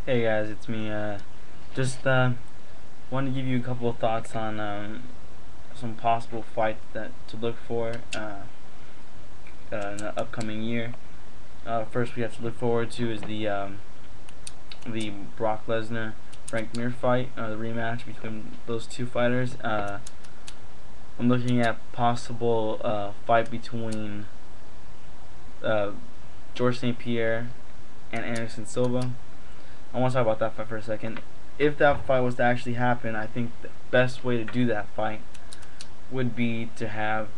Hey guys, it's me. Just wanted to give you a couple of thoughts on some possible fights that to look for in the upcoming year. First, we have to look forward to is the Brock Lesnar Frank Mir fight, the rematch between those two fighters. I'm looking at possible fight between George St. Pierre and Anderson Silva. I want to talk about that fight for a second. If that fight was to actually happen, I think the best way to do that fight would be to have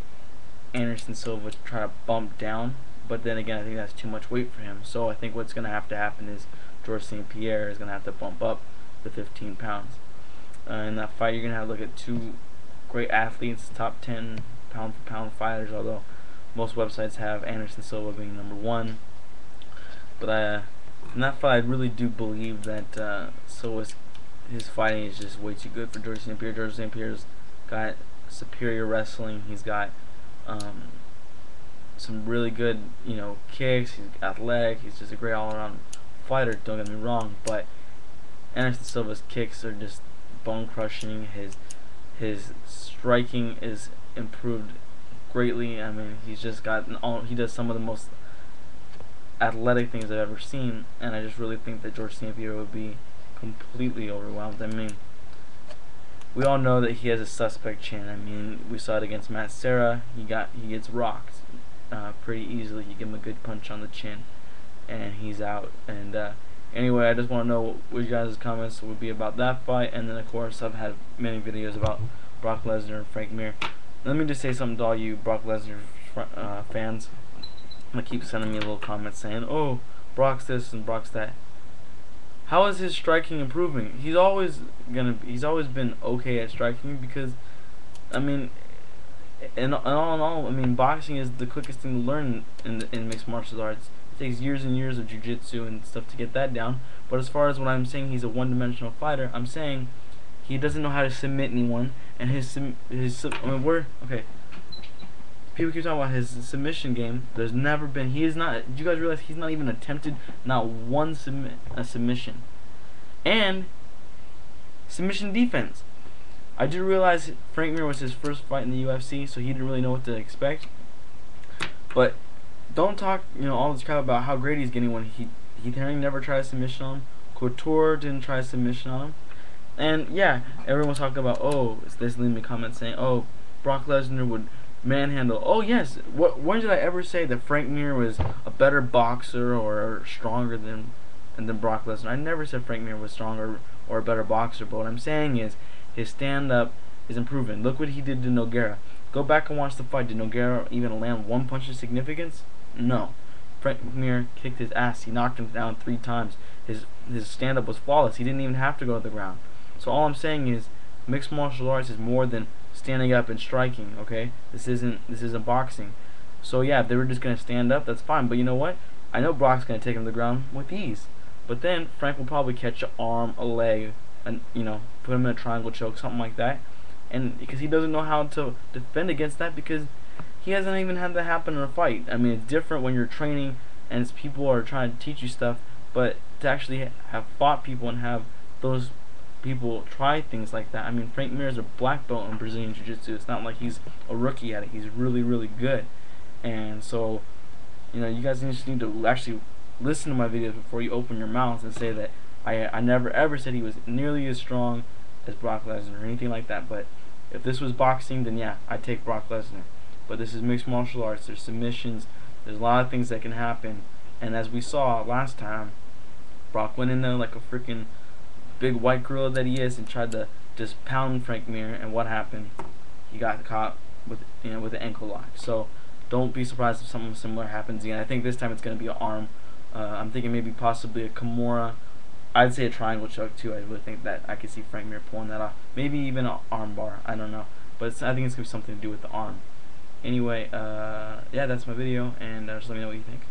Anderson Silva try to bump down. But then again, I think that's too much weight for him. So I think what's going to happen is George St. Pierre is going to have to bump up the 15 pounds. In that fight, you're going to have to look at two great athletes, top 10 pound for pound fighters, although most websites have Anderson Silva being number one. But in that fight, I really do believe that his fighting is just way too good for George St. Pierre. George St. Pierre's got superior wrestling. He's got some really good, kicks. He's athletic. He's just a great all-around fighter. Don't get me wrong, but Anderson Silva's kicks are just bone-crushing. His striking is improved greatly. I mean, he does some of the most athletic things I've ever seen, and I just really think that George St. Pierre would be completely overwhelmed. I mean, we all know that he has a suspect chin. I mean, we saw it against Matt Serra. He gets rocked pretty easily. You give him a good punch on the chin, and he's out. And anyway, I just want to know what you guys' comments would be about that fight. And then, of course, I've had many videos about Brock Lesnar and Frank Mir. Let me just say something to all you Brock Lesnar fans. They keep sending me little comments saying, "Oh, Brock's this and Brock's that." How is his striking improving? He's always been okay at striking because, I mean, in all, I mean, boxing is the quickest thing to learn in mixed martial arts. It takes years and years of jiu-jitsu and stuff to get that down. But as far as what I'm saying, he's a one-dimensional fighter. I'm saying he doesn't know how to submit anyone, and I mean, okay. People keep talking about his submission game. There's never been. He is not. Do you guys realize he's not even attempted not one submission, and submission defense. I did realize Frank Mir was his first fight in the UFC, so he didn't really know what to expect. But don't talk, all this crap about how great he's getting when he never tried a submission on him. Couture didn't try a submission on him, and yeah, everyone's talking about there's leaving me comments saying Brock Lesnar would manhandle. Oh yes, when did I ever say that Frank Mir was a better boxer or stronger than Brock Lesnar? I never said Frank Mir was stronger or a better boxer, but what I'm saying is his stand-up is improving. Look what he did to Nogueira. Go back and watch the fight. Did Nogueira even land one punch of significance? No. Frank Mir kicked his ass. He knocked him down 3 times. His stand-up was flawless. He didn't even have to go to the ground. So all I'm saying is mixed martial arts is more than standing up and striking, okay? This isn't boxing. So yeah, if they were just gonna stand up, that's fine. But you know what? I know Brock's gonna take him to the ground with ease. But then Frank will probably catch an arm, a leg, and put him in a triangle choke, something like that. And because he doesn't know how to defend against that, because he hasn't even had that happen in a fight. I mean, it's different when you're training and people are trying to teach you stuff, but to actually have fought people and have those people try things like that. I mean, Frank Mir is a black belt in Brazilian Jiu-Jitsu. It's not like he's a rookie at it. He's really, really good. And so, you guys just need to actually listen to my videos before you open your mouths and say that I never ever said he was nearly as strong as Brock Lesnar or anything like that. But if this was boxing, then yeah, I'd take Brock Lesnar. But this is mixed martial arts. There's submissions. There's a lot of things that can happen. And as we saw last time, Brock went in there like a freaking big white gorilla that he is and tried to just pound Frank Mir, and what happened? He got caught with with an ankle lock. So don't be surprised if something similar happens again. I think this time it's going to be an arm. I'm thinking maybe possibly a Kimura. I'd say a triangle choke too. I really think that I could see Frank Mir pulling that off. Maybe even an arm bar. I don't know, but I think it's going to be something to do with the arm. Anyway, yeah, that's my video, and just let me know what you think.